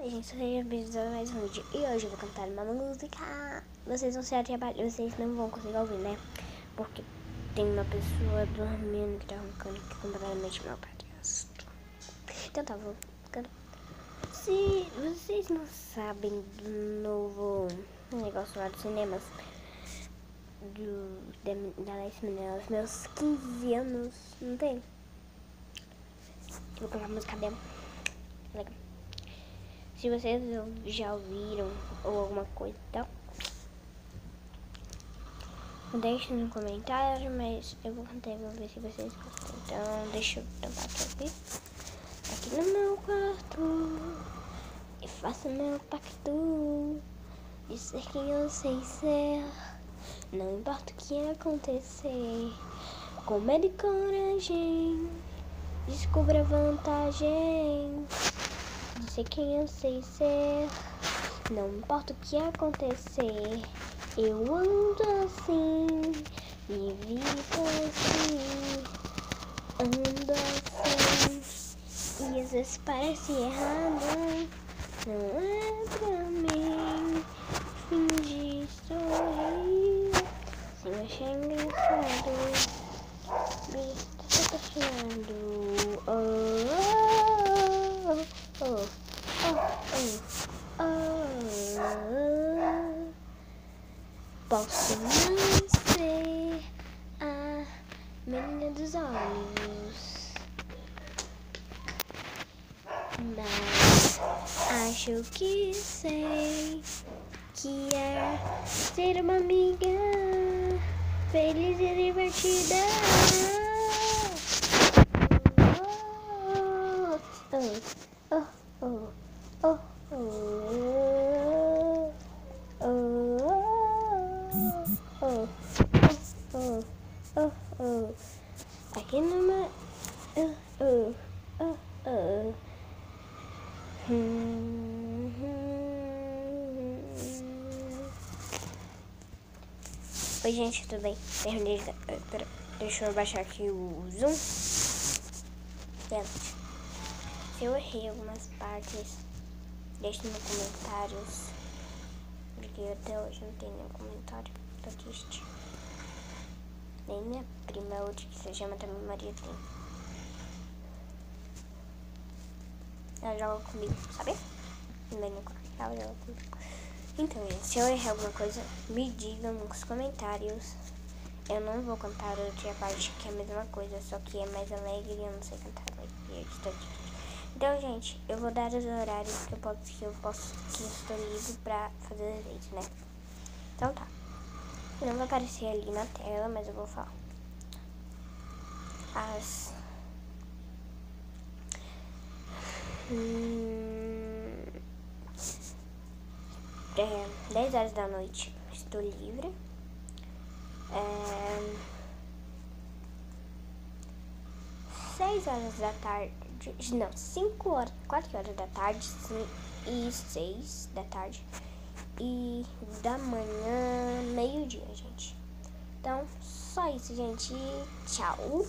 Oi, gente, sejam bem-vindos a mais um vídeo. E hoje eu vou cantar uma música. Vocês vão ser a trabalho, vocês não vão conseguir ouvir, né? Porque tem uma pessoa dormindo que tá roncando aqui completamente mal padrasto. Então tá, vou cantar. Se vocês não sabem do novo negócio lá dos cinemas, da Alice Mineira, os meus 15 anos, não tem? Eu vou colocar a música dela. Legal. Se vocês já ouviram ou alguma coisa e tal, deixe no comentário, mas eu vou cantar e vou ver se vocês gostam. Então deixa eu tampar aqui no meu quarto e faço meu pacto de ser quem eu sei ser. Não importa o que acontecer, com medo e coragem, descubra a vantagem de ser quem eu sei ser. Não importa o que acontecer, eu ando assim, me vivo assim, ando assim. E às vezes parece errado, não é pra mim fingir sorrir, se eu achar engraçado, me estou apaixonando. Posso não ser a menina dos olhos, mas acho que sei que é ser uma amiga feliz e divertida. Aqui numa Oi, gente, tudo bem? Terminei. Deixa eu baixar aqui o zoom. Se eu errei algumas partes, deixe nos comentários, porque até hoje não tem nenhum comentário. Tô triste. Nem minha prima, outra que se chama também Maria, tem. Ela joga comigo, sabe? Ela joga comigo. Então, gente, se eu errar alguma coisa, me digam nos comentários. Eu não vou cantar outra parte que é a mesma coisa, só que é mais alegre e eu não sei cantar alegre. Então, gente, eu vou dar os horários que eu estou livre pra fazer os vídeos, né? Então tá. Não vai aparecer ali na tela, mas eu vou falar. Às 10 horas da noite estou livre. 6 horas da tarde, não, 5 horas, 4 horas da tarde e 6 da tarde e da manhã, meio-dia, gente. Então, só isso, gente. Tchau.